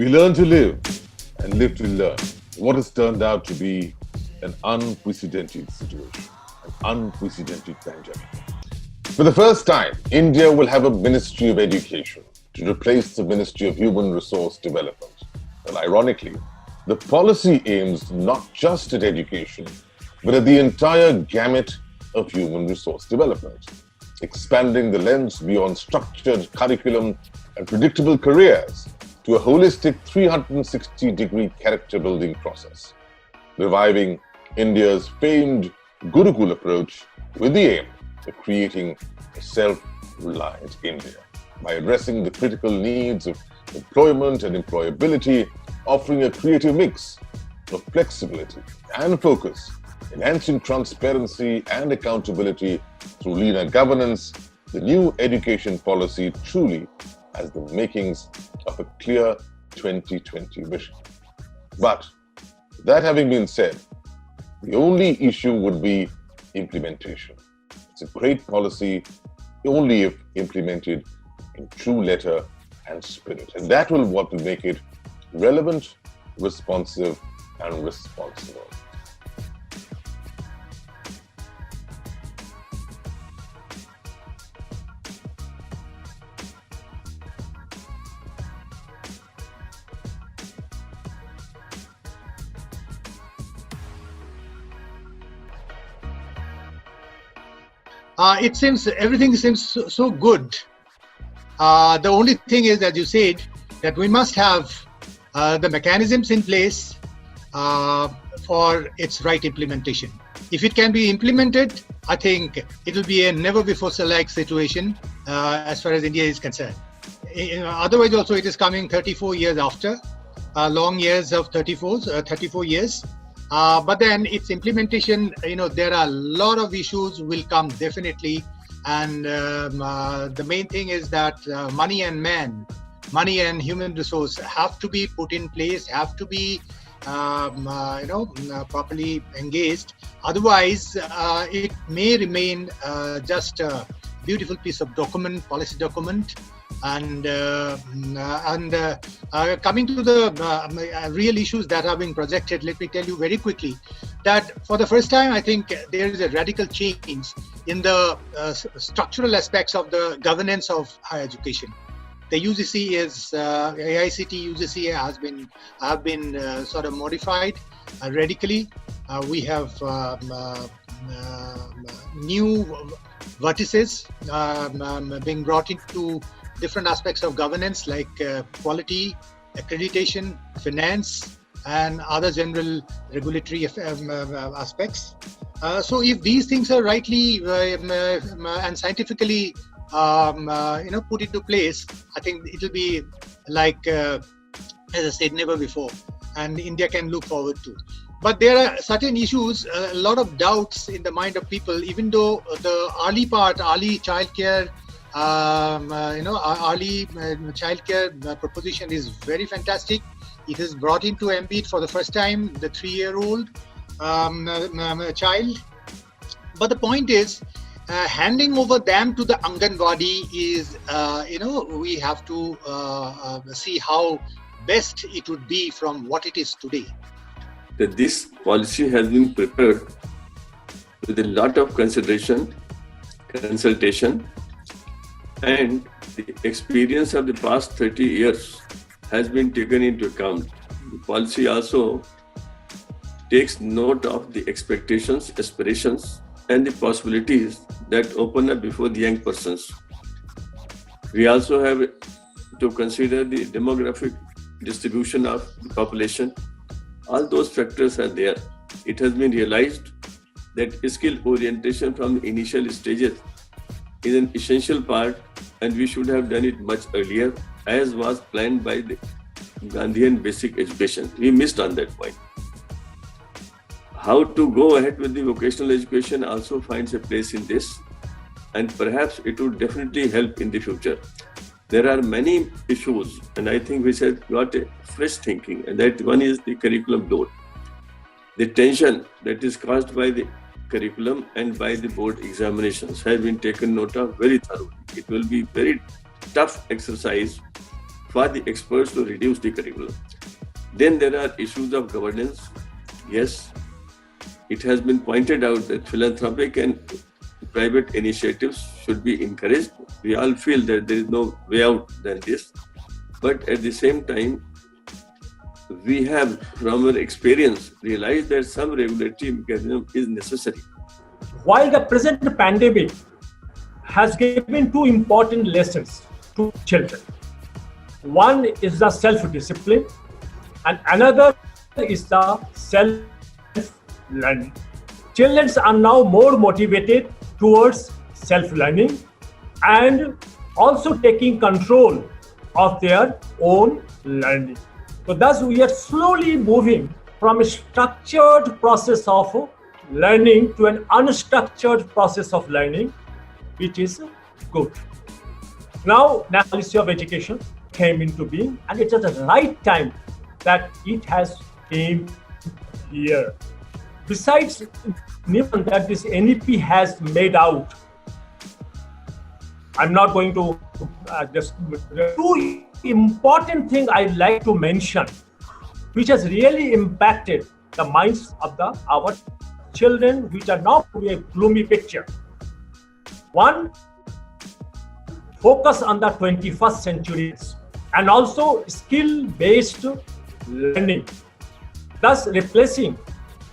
We learn to live and live to learn. What has turned out to be an unprecedented situation, an unprecedented pandemic. For the first time, India will have a Ministry of Education to replace the Ministry of Human Resource Development. Well, ironically, the policy aims not just at education, but at the entire gamut of human resource development, expanding the lens beyond structured curriculum and predictable careers to a holistic 360-degree character-building process, reviving India's famed Gurukul approach with the aim of creating a self-reliant India by addressing the critical needs of employment and employability, offering a creative mix of flexibility and focus, enhancing transparency and accountability through leaner governance. The new education policy truly has the makings of a clear 2020 vision. But that having been said, the only issue would be implementation. It's a great policy only if implemented in true letter and spirit. And that will what will make it relevant, responsive, and responsible. Everything seems so good. The only thing is, as you said, that we must have the mechanisms in place for its right implementation. If it can be implemented, I think it will be a never-before-like situation as far as India is concerned. Otherwise, also it is coming 34 years after, long years of 34 years. But then its implementation, there are a lot of issues will come definitely. And the main thing is that money and human resource have to be put in place, have to be, properly engaged. Otherwise, it may remain just a beautiful piece of policy document. And coming to the real issues that are being projected, let me tell you very quickly that for the first time, I think there is a radical change in the structural aspects of the governance of higher education. The UGC AICT UGC have been sort of modified radically. We have new vertices being brought into different aspects of governance like quality, accreditation, finance, and other general regulatory aspects. So if these things are rightly and scientifically put into place, I think it will be like, as I said, never before, and India can look forward to. But there are certain issues, a lot of doubts in the mind of people, even though the early childcare early childcare proposition is very fantastic. It has brought into MBIT for the first time the 3-year-old child. But the point is, handing over them to the Anganwadi is, we have to see how best it would be from what it is today. That this policy has been prepared with a lot of consideration, consultation, and the experience of the past 30 years has been taken into account. The policy also takes note of the expectations, aspirations, and the possibilities that open up before the young persons. We also have to consider the demographic distribution of the population. All those factors are there. It has been realized that skill orientation from the initial stages is an essential part, and we should have done it much earlier, as was planned by the Gandhian basic education. We missed on that point. How to go ahead with the vocational education also finds a place in this, and perhaps it would definitely help in the future. There are many issues, and I think we have got a fresh thinking, and that one is the curriculum load. The tension that is caused by the curriculum and by the board examinations has been taken note of very thoroughly. It will be very tough exercise for the experts to reduce the curriculum. Then there are issues of governance. Yes, it has been pointed out that philanthropic and private initiatives should be encouraged. We all feel that there is no way out than this. But at the same time, we have, from our experience, realized that some regulatory mechanism is necessary. While the present pandemic has given two important lessons to children. One is the self-discipline and another is the self-learning. Children are now more motivated towards self-learning and also taking control of their own learning. So thus we are slowly moving from a structured process of learning to an unstructured process of learning, which is good. Now, National Policy of Education came into being, and it's at the right time that it has came here. Besides that this NEP has made out, I'm not going to just two important things I'd like to mention, which has really impacted the minds of our children, which are now a gloomy picture. One, focus on the 21st century and also skill-based learning, thus replacing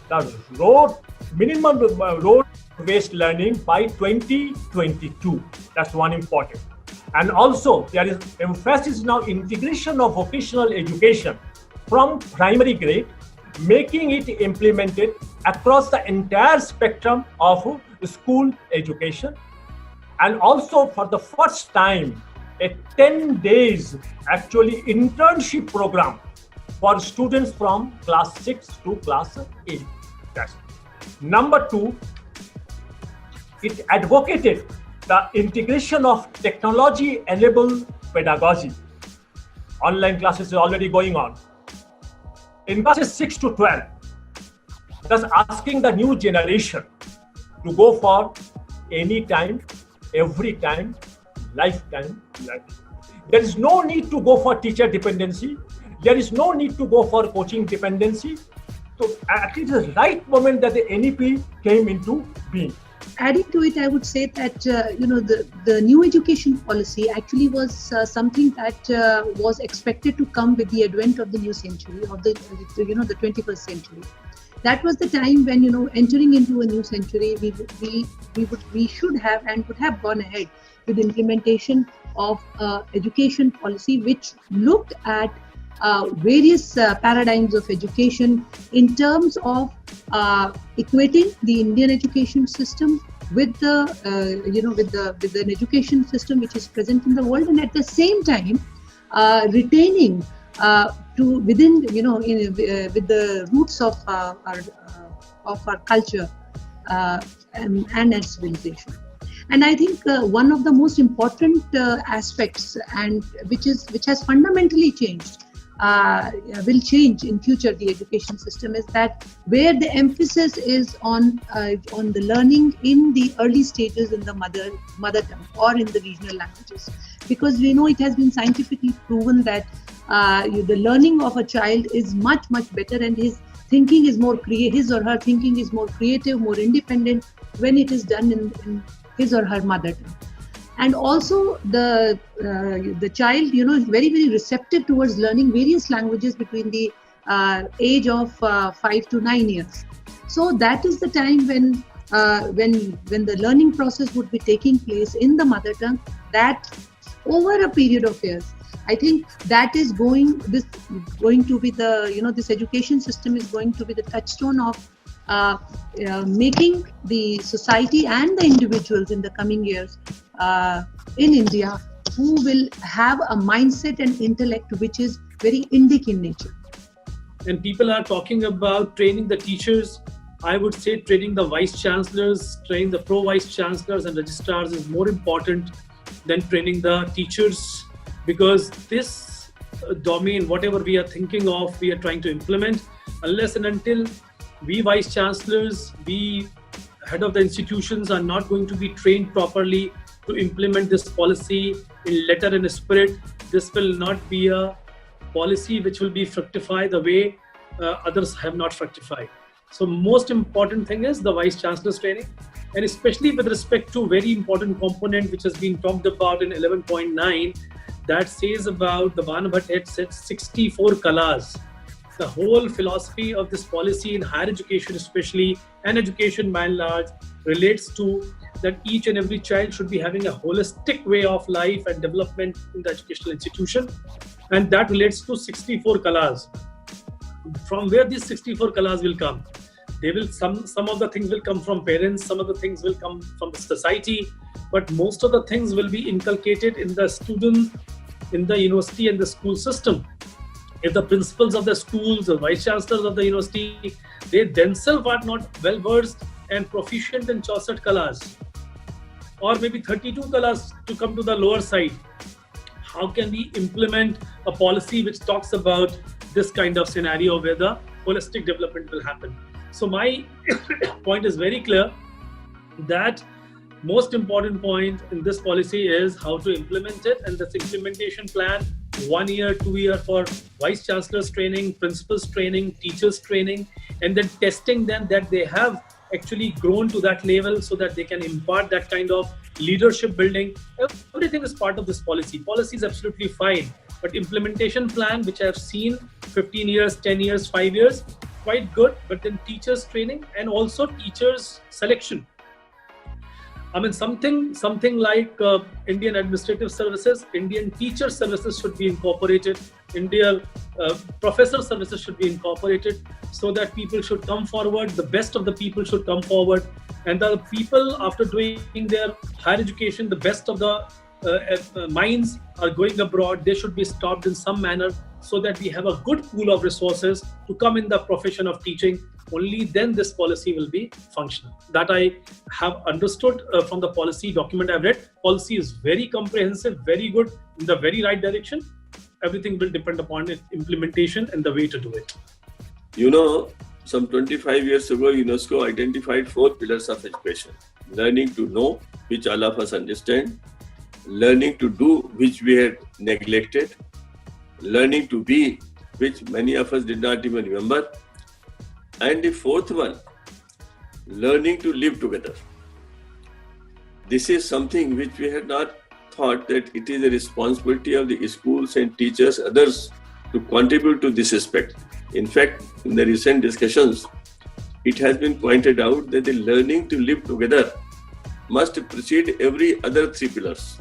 the minimum road-based learning by 2022. That's one important. And also there is emphasis now integration of vocational education from primary grade, making it implemented across the entire spectrum of school education. And also for the first time, a 10 days actually internship program for students from class 6 to class 8. That's number two, it advocated the integration of technology-enabled pedagogy. Online classes are already going on. In classes 6 to 12, thus asking the new generation to go for anytime, every time, lifetime learning. There is no need to go for teacher dependency. There is no need to go for coaching dependency. So at least the right moment that the NEP came into being. Adding to it, I would say that the new education policy actually was something that was expected to come with the advent of the new century, of the 21st century. That was the time when entering into a new century, we should have and would have gone ahead with the implementation of education policy, which looked at various paradigms of education in terms of equating the Indian education system with with an education system which is present in the world, and at the same time retaining to within with the roots of our culture and its civilization. And I think one of the most important aspects, and which has fundamentally changed, will change in future the education system, is that where the emphasis is on the learning in the early stages in the mother tongue or in the regional languages, because we know it has been scientifically proven that the learning of a child is much better, and his thinking is more his or her thinking is more creative, more independent when it is done in his or her mother tongue. And also the child, is very receptive towards learning various languages between the age of 5 to 9 years. So that is the time when the learning process would be taking place in the mother tongue. That over a period of years, I think that is going to be this education system is going to be the touchstone of making the society and the individuals in the coming years in India who will have a mindset and intellect which is very Indic in nature. And people are talking about training the teachers. I would say training the vice chancellors, training the pro-vice chancellors and registrars is more important than training the teachers, because this domain, whatever we are thinking of, we are trying to implement, unless and until we vice chancellors, we head of the institutions are not going to be trained properly to implement this policy in letter and spirit, this will not be a policy which will be fructify the way others have not fructified. So most important thing is the Vice Chancellor's training, and especially with respect to very important component which has been talked about in 11.9, that says about the Banabhat had said 64 colors. The whole philosophy of this policy in higher education especially, and education by and large, relates to that each and every child should be having a holistic way of life and development in the educational institution, and that relates to 64 colors. From where these 64 colors will come? They will some of the things will come from parents, some of the things will come from the society, but most of the things will be inculcated in the student, in the university and the school system. If the principals of the schools, the vice chancellors of the university, they themselves are not well versed and proficient in 64 colors, or maybe 32 colors to come to the lower side, how can we implement a policy which talks about this kind of scenario where the holistic development will happen? So my point is very clear that most important point in this policy is how to implement it, and this implementation plan, 1 year, 2 year for vice chancellors training, principals training, teachers training, and then testing them that they have actually grown to that level so that they can impart that kind of leadership building. Everything is part of this policy. Policy is absolutely fine, but implementation plan, which I have seen 15 years, 10 years, 5 years, quite good, but then teachers training and also teachers selection. I mean, something like Indian Administrative Services, Indian Teacher Services should be incorporated, Indian Professor Services should be incorporated, so that people should come forward, the best of the people should come forward, and the people after doing their higher education, the best of the minds are going abroad, they should be stopped in some manner so that we have a good pool of resources to come in the profession of teaching. Only then this policy will be functional. That I have understood from the policy document I've read. Policy is very comprehensive, very good, in the very right direction. Everything will depend upon its implementation and the way to do it. You know, some 25 years ago, UNESCO identified 4 pillars of education. Learning to know, which all of us understand. Learning to do, which we had neglected. Learning to be, which many of us did not even remember. And the 4th one, learning to live together. This is something which we had not thought that it is a responsibility of the schools and teachers, others, to contribute to this aspect. In fact, in the recent discussions, it has been pointed out that the learning to live together must precede every other 3 pillars.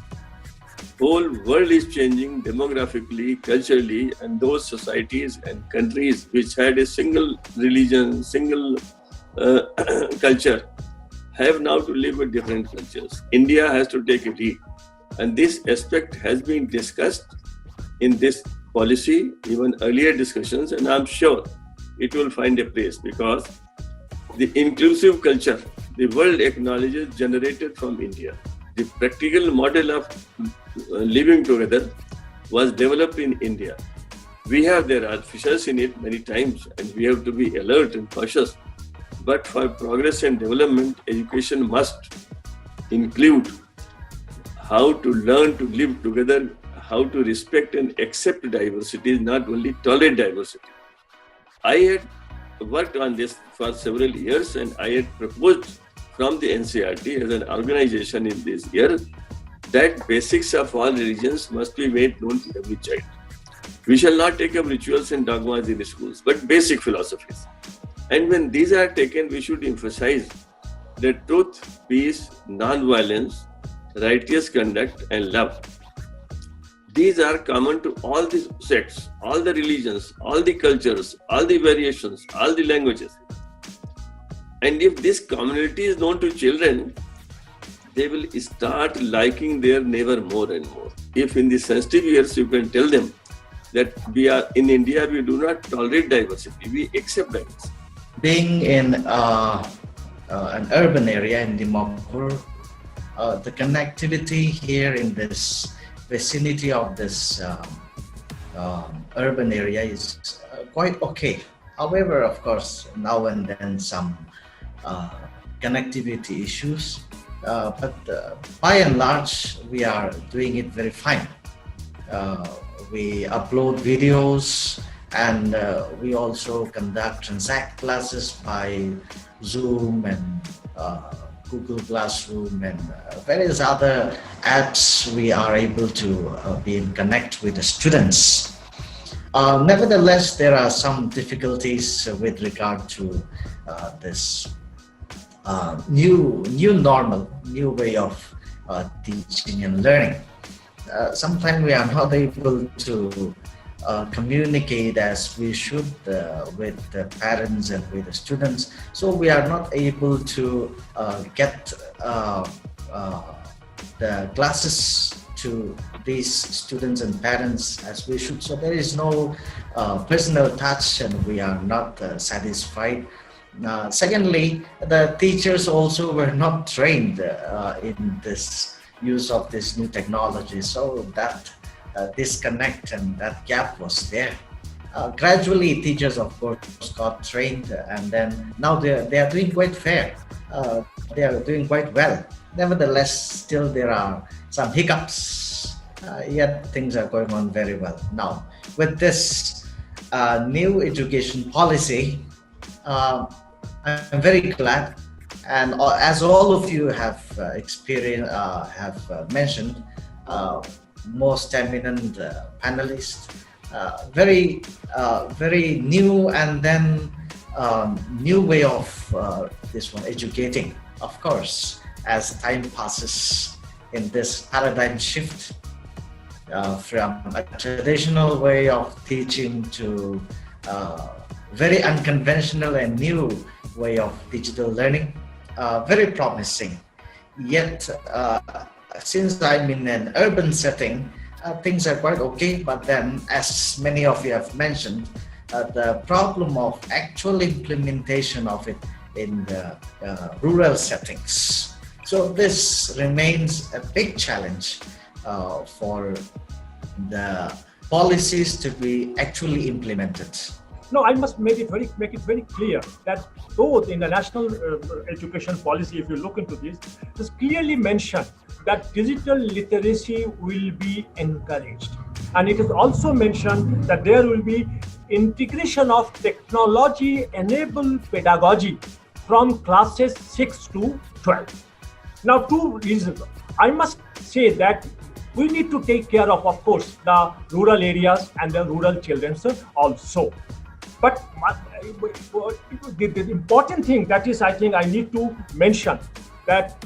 Whole world is changing demographically, culturally, and those societies and countries which had a single religion, single culture, have now to live with different cultures. India has to take a lead, and this aspect has been discussed in this policy, even earlier discussions, and I'm sure it will find a place, because the inclusive culture the world acknowledges generated from India. The practical model of living together was developed in India. We have their artificers in it many times, and we have to be alert and cautious. But for progress and development, education must include how to learn to live together, how to respect and accept diversity, not only tolerate diversity. I had worked on this for several years, and I had proposed from the NCERT as an organization in this year that basics of all religions must be made known to every child. We shall not take up rituals and dogmas in the schools, but basic philosophies. And when these are taken, we should emphasize that truth, peace, non-violence, righteous conduct, and love. These are common to all the sects, all the religions, all the cultures, all the variations, all the languages. And if this community is known to children, they will start liking their neighbor more and more. If in the sensitive years you can tell them that we are in India, we do not tolerate diversity, we accept diversity. Being in an urban area in Dimapur, the connectivity here in this vicinity of this urban area is quite okay. However, of course, now and then some connectivity issues, but by and large, we are doing it very fine. We upload videos, and we also conduct transact classes by Zoom and Google Classroom and various other apps. We are able to be in connect with the students. Nevertheless, there are some difficulties with regard to this new normal, new way of teaching and learning. Sometimes we are not able to communicate as we should with the parents and with the students. So we are not able to get the classes to these students and parents as we should. So there is no personal touch, and we are not satisfied. Secondly, the teachers also were not trained in this use of this new technology, so that disconnect and that gap was there. Gradually, teachers, of course, got trained, and then now they are doing quite fair. They are doing quite well. Nevertheless, still there are some hiccups, yet things are going on very well. Now, with this new education policy, I'm very glad, and as all of you have experienced, have mentioned, most eminent panelists, very new, and then new way of this one educating. Of course, as time passes in this paradigm shift from a traditional way of teaching to very unconventional and new way of digital learning, very promising. Yet, since I'm in an urban setting, things are quite okay, but then, as many of you have mentioned, the problem of actual implementation of it in the rural settings. So this remains a big challenge for the policies to be actually implemented. No, I must make it very clear that both in the national education policy, if you look into this, it is clearly mentioned that digital literacy will be encouraged. And it is also mentioned that there will be integration of technology-enabled pedagogy from classes 6 to 12. Now, two reasons. I must say that we need to take care of course, the rural areas and the rural children also. But the important thing that is, I think I need to mention that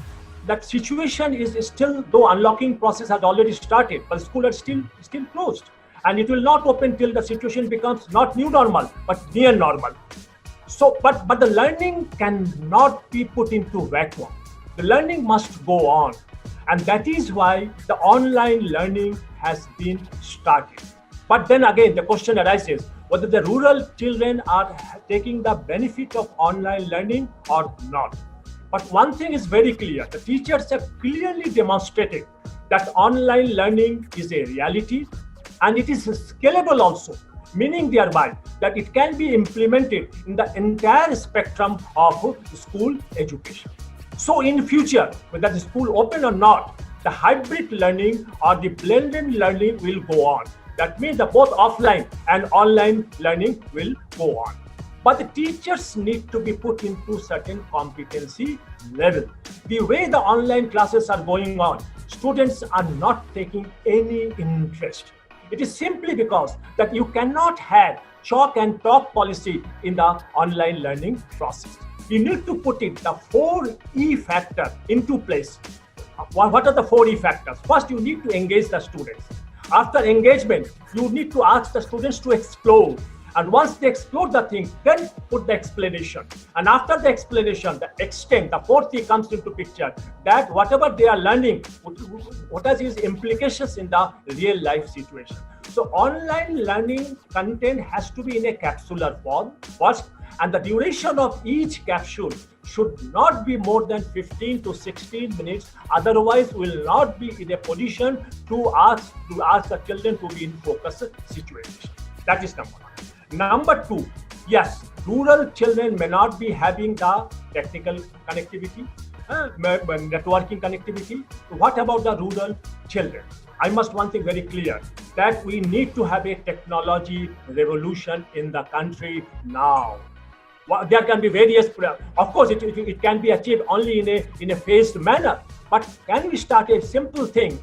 situation is still, though unlocking process has already started, but schools are still closed, and it will not open till the situation becomes not new normal but near normal. So, but the learning cannot be put into vacuum. The learning must go on, and that is why the online learning has been started. But then again, the question arises whether the rural children are taking the benefit of online learning or not. But one thing is very clear, the teachers have clearly demonstrated that online learning is a reality, and it is scalable also, meaning thereby that it can be implemented in the entire spectrum of school education. So in future, whether the school open or not, the hybrid learning or the blended learning will go on. That means that both offline and online learning will go on. But the teachers need to be put into certain competency level. The way the online classes are going on, students are not taking any interest. It is simply because that you cannot have chalk and talk policy in the online learning process. You need to put it, the 4E factor into place. What are the 4E factors? First, you need to engage the students. After engagement, you need to ask the students to explore. And once they explore the thing, then put the explanation. And after the explanation, the extent, the 4E comes into picture, that whatever they are learning, what are its implications in the real life situation. So online learning content has to be in a capsular form first, and the duration of each capsule should not be more than 15 to 16 minutes. Otherwise, we will not be in a position to ask the children to be in focus situation. That is number one. Number two, yes, rural children may not be having the technical connectivity, networking connectivity. What about the rural children? I must one thing very clear, that we need to have a technology revolution in the country now. There can be various, of course, it can be achieved only in a phased manner. But can we start a simple thing?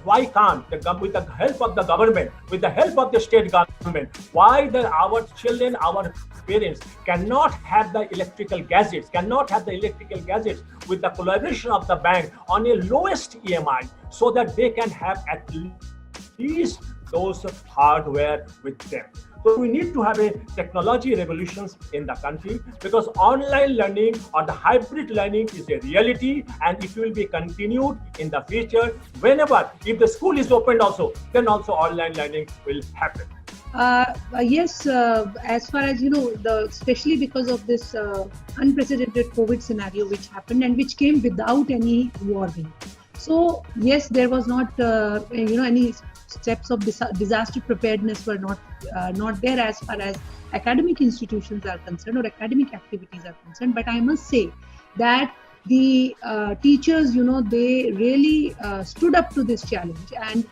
Why can't, with the help of the government, with the help of the state government, why our children, our parents cannot have the electrical gadgets, with the collaboration of the bank on a lowest EMI, so that they can have at least those hardware with them. So we need to have a technology revolutions in the country, because online learning or the hybrid learning is a reality, and it will be continued in the future. Whenever, if the school is opened also, then also online learning will happen. Yes, as far as especially because of this unprecedented COVID scenario which happened and which came without any warning. So yes, there was not any steps of disaster preparedness were not there as far as academic institutions are concerned or academic activities are concerned. But I must say that the teachers, they really stood up to this challenge, and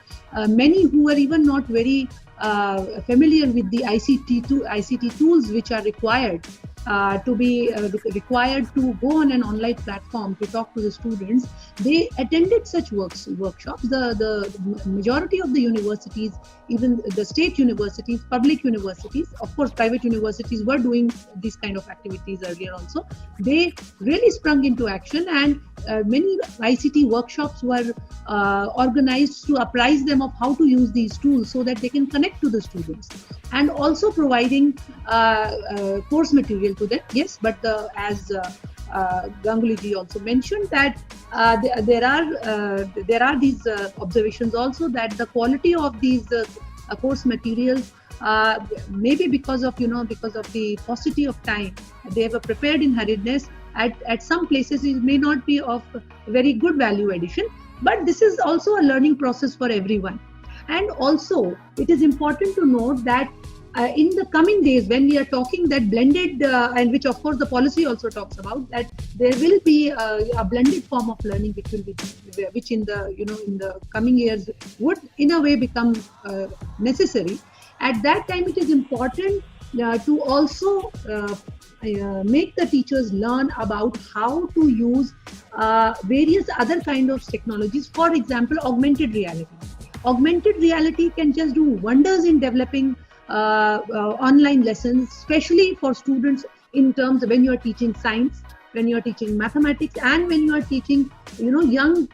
many who were even not very familiar with the ICT tools which are required required to go on an online platform to talk to the students, they attended such workshops. The majority of the universities, even the state universities, public universities, of course private universities were doing these kind of activities earlier also. They really sprung into action, and many ICT workshops were organized to apprise them of how to use these tools so that they can connect to the students, and also providing course material to them. Yes, but as Ganguly ji also mentioned that there are these observations also that the quality of these course materials, maybe because of the paucity of time, they were prepared in hurriedness. At some places it may not be of very good value addition, but this is also a learning process for everyone. And also it is important to note that in the coming days, when we are talking that blended, and which of course the policy also talks about, that there will be a blended form of learning which in the coming years would in a way become necessary. At that time, it is important to also make the teachers learn about how to use various other kind of technologies. For example, augmented reality. Augmented reality can just do wonders in developing online lessons, especially for students in terms of when you are teaching science, when you are teaching mathematics, and when you are teaching young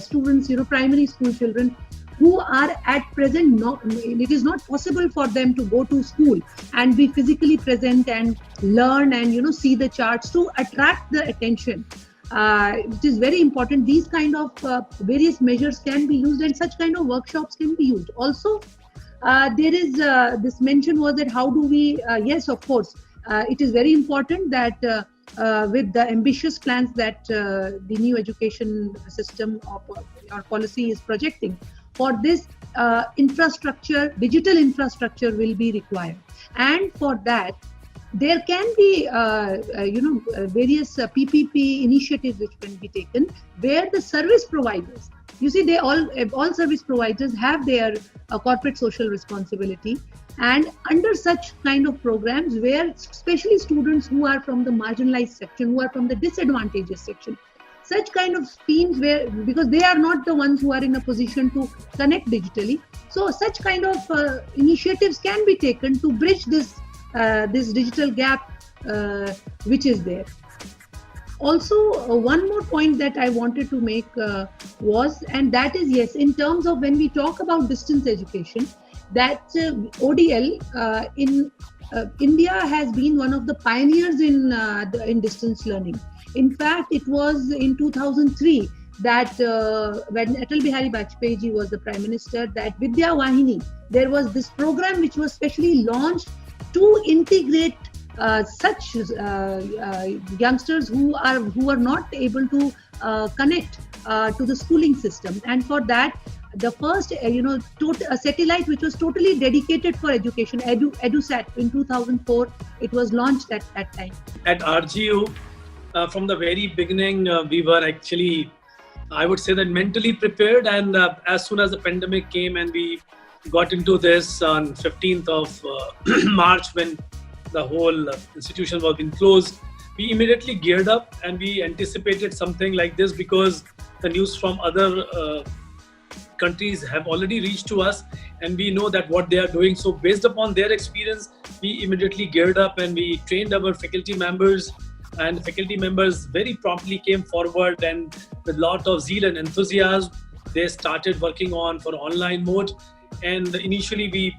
students, primary school children who are at present it is not possible for them to go to school and be physically present and learn and see the charts to attract the attention. It is very important. These kind of various measures can be used, and such kind of workshops can be used. Also, there is this mention was that how do we, yes, of course, it is very important that with the ambitious plans that the new education system or policy is projecting, for this infrastructure, digital infrastructure will be required. And for that, there can be various PPP initiatives which can be taken, where the service providers, you see, they all service providers have their corporate social responsibility, and under such kind of programs, where especially students who are from the marginalized section, who are from the disadvantaged section, such kind of schemes where, because they are not the ones who are in a position to connect digitally, so such kind of initiatives can be taken to bridge this digital gap which is there. Also, one more point that I wanted to make was, and that is, yes, in terms of when we talk about distance education, that ODL in India has been one of the pioneers in distance learning. In fact, it was in 2003 that when Atal Bihari Vajpayee ji was the Prime Minister, that Vidya Vahini, there was this program which was specially launched to integrate such youngsters who are not able to connect to the schooling system. And for that, the first a satellite which was totally dedicated for education, EduSat, in 2004, it was launched at that time. At RGU, from the very beginning, we were actually I would say that mentally prepared, and as soon as the pandemic came and we got into this on 15th of March, when the whole institution was being closed, we immediately geared up and we anticipated something like this, because the news from other countries have already reached to us and we know that what they are doing. So based upon their experience, we immediately geared up and we trained our faculty members, and faculty members very promptly came forward, and with a lot of zeal and enthusiasm, they started working on for online mode. And initially we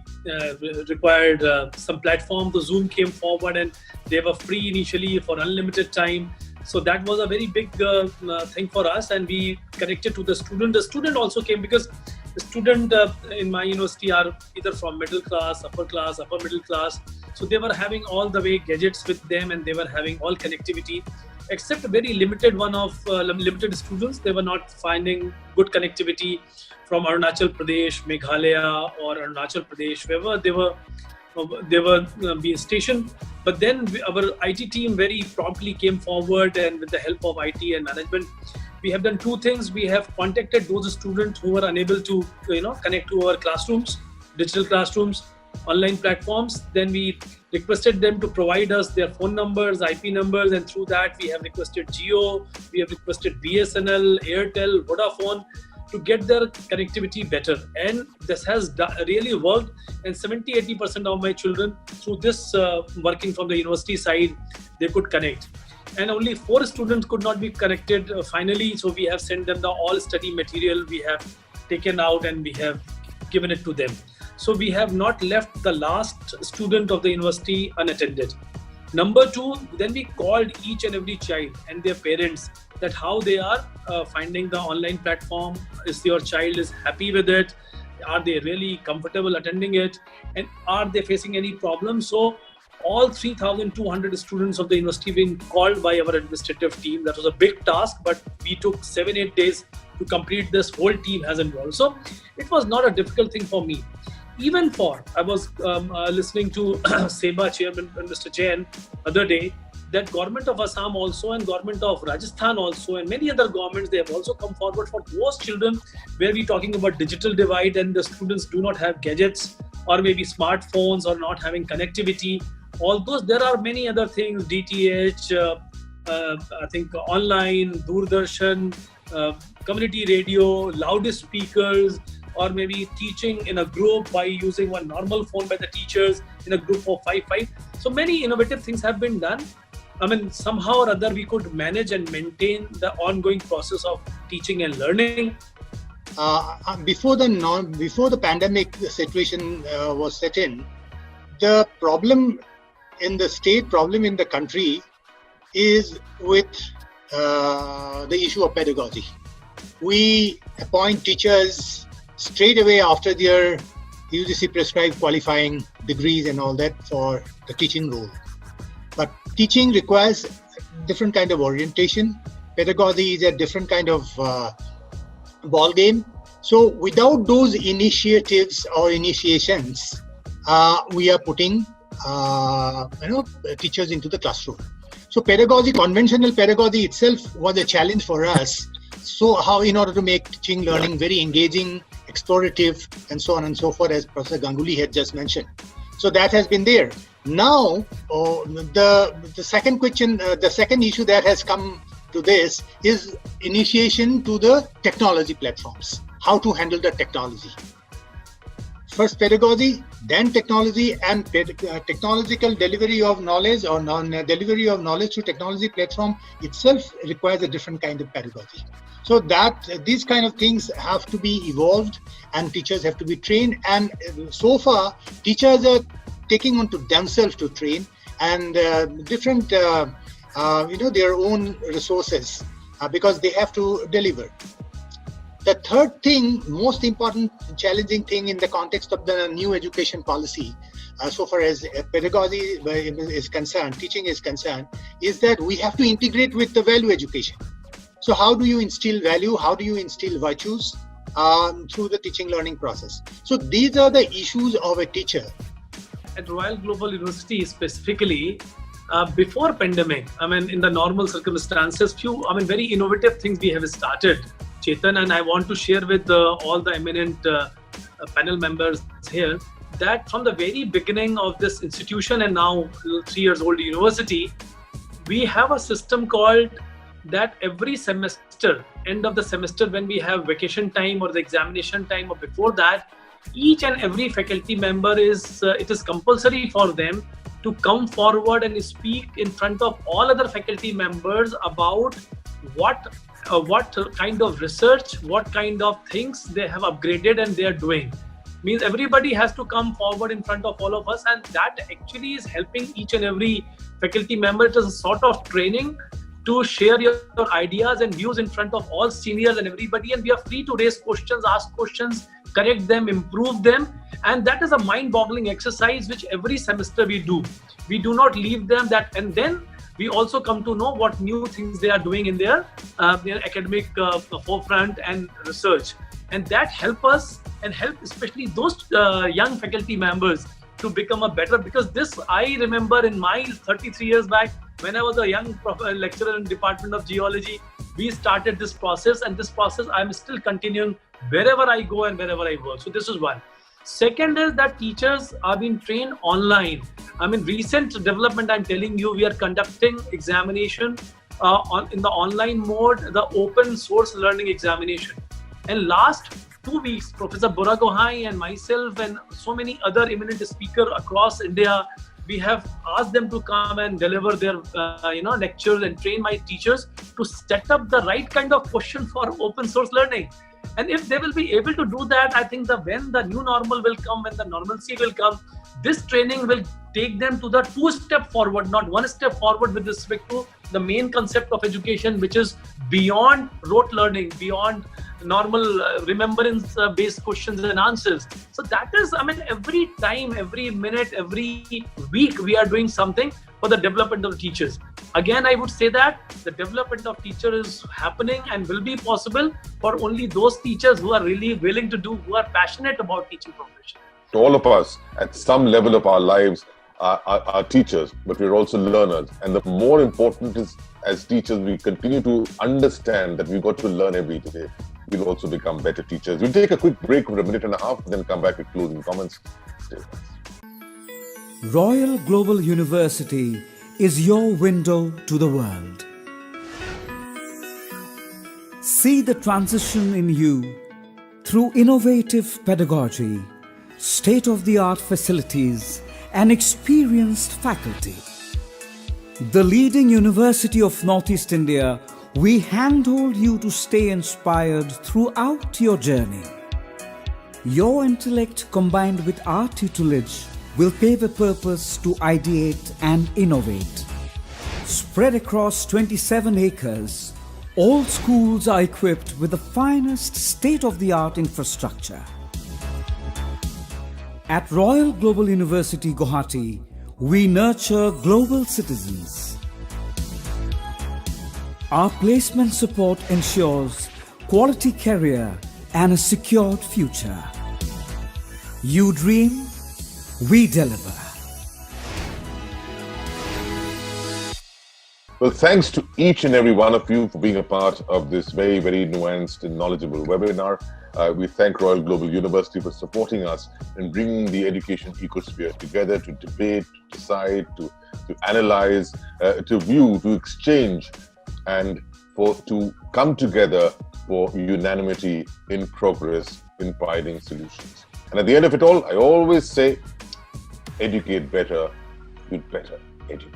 required some platform. The Zoom came forward and they were free initially for unlimited time. So that was a very big thing for us, and we connected to the student. The student also came, because the student in my university are either from middle class, upper middle class. So they were having all the way gadgets with them, and they were having all connectivity, except a very limited one of limited students. They were not finding good connectivity from Arunachal Pradesh, Meghalaya, or Arunachal Pradesh, wherever they were being stationed. But then our IT team very promptly came forward, and with the help of IT and management, we have done two things. We have contacted those students who were unable to connect to our classrooms, digital classrooms, online platforms. Then we requested them to provide us their phone numbers, IP numbers, and through that we have requested Jio, we have requested BSNL, Airtel, Vodafone, to get their connectivity better. And this has really worked, and 70-80% of my children, through this working from the university side, they could connect. And only 4 students could not be connected finally, so we have sent them the all study material we have taken out and we have given it to them. So we have not left the last student of the university unattended. Number 2, then we called each and every child and their parents, that how they are finding the online platform. Is your child is happy with it? Are they really comfortable attending it? And are they facing any problems? So all 3,200 students of the university being called by our administrative team. That was a big task, but we took 7-8 days to complete this. Whole team has involved. So it was not a difficult thing for me. Even I was listening to SEBA chairman, Mr. Jain, other day, that government of Assam also and government of Rajasthan also and many other governments, they have also come forward for those children where we're talking about digital divide and the students do not have gadgets or maybe smartphones or not having connectivity. All those, there are many other things, DTH, I think online, Doordarshan, community radio, loudest speakers, or maybe teaching in a group by using one normal phone by the teachers in a group of 5. So many innovative things have been done. I mean, somehow or other we could manage and maintain the ongoing process of teaching and learning. Before the pandemic situation was set in, the problem in the state, problem in the country is with the issue of pedagogy. We appoint teachers straight away after their UGC prescribed qualifying degrees and all that for the teaching role. But teaching requires different kind of orientation. Pedagogy is a different kind of ball game. So without those initiatives or initiations, we are putting teachers into the classroom. So pedagogy, conventional pedagogy itself was a challenge for us. So how, in order to make teaching learning very engaging, explorative, and so on and so forth, as Professor Ganguly had just mentioned. So that has been there. Now, the second question, the second issue that has come to this is initiation to the technology platforms. How to handle the technology. First pedagogy, then technology, and technological delivery of knowledge or delivery of knowledge to technology platform itself requires a different kind of pedagogy. So that these kind of things have to be evolved and teachers have to be trained. And so far, teachers are taking on to themselves to train and different, their own resources because they have to deliver. The third thing, most important, challenging thing in the context of the new education policy, so far as pedagogy is concerned, teaching is concerned, is that we have to integrate with the value education. So how do you instill value? How do you instill virtues through the teaching learning process? So these are the issues of a teacher. At Royal Global University specifically, before pandemic, in the normal circumstances, very innovative things we have started. Chetan, and I want to share with all the eminent panel members here that from the very beginning of this institution and now 3 years old university, we have a system called that every semester, end of the semester when we have vacation time or the examination time or before that, each and every faculty member it is compulsory for them to come forward and speak in front of all other faculty members about what kind of research, what kind of things they have upgraded and they are doing. Means everybody has to come forward in front of all of us, and that actually is helping each and every faculty member. It is a sort of training to share your ideas and views in front of all seniors and everybody, and we are free to raise questions, ask questions, correct them, improve them, and that is a mind-boggling exercise which every semester we do. We do not leave them that, and then we also come to know what new things they are doing in their academic forefront and research, and that help us and help especially those young faculty members to become a better, because this I remember in my 33 years back when I was a young lecturer in Department of Geology, we started this process, and this process I'm still continuing wherever I go and wherever I work. So this is one. Second is that teachers are being trained online. I mean, recent development, I'm telling you, we are conducting examination in the online mode, the open source learning examination. And last 2 weeks, Professor Buragohai and myself and so many other eminent speakers across India, we have asked them to come and deliver their lectures and train my teachers to set up the right kind of question for open source learning. And if they will be able to do that, I think when the new normal will come, when the normalcy will come, this training will take them to the 2-step forward, not 1 step forward with respect to the main concept of education, which is beyond rote learning, beyond normal remembrance-based questions and answers. So that is, I mean, every time, every minute, every week, we are doing something for the development of teachers. Again, I would say that the development of teachers is happening and will be possible for only those teachers who are really willing to do, who are passionate about teaching profession. To all of us, at some level of our lives, are teachers, but we're also learners. And the more important is, as teachers, we continue to understand that we've got to learn every day. We'll also become better teachers. We'll take a quick break for a minute and a half, then come back with closing comments. Stay with us. Royal Global University is your window to the world. See the transition in you through innovative pedagogy, state-of-the-art facilities, and experienced faculty. The leading university of Northeast India, we handhold you to stay inspired throughout your journey. Your intellect combined with our tutelage will pave a purpose to ideate and innovate. Spread across 27 acres, all schools are equipped with the finest state-of-the-art infrastructure. At Royal Global University, Guwahati, we nurture global citizens. Our placement support ensures quality career and a secured future. You dream, we deliver. Well, thanks to each and every one of you for being a part of this very, very nuanced and knowledgeable webinar. We thank Royal Global University for supporting us in bringing the education ecosphere together to debate, to decide, to analyze, to view, to exchange, and to come together for unanimity in progress in providing solutions. And at the end of it all, I always say, educate better, you'd better educate.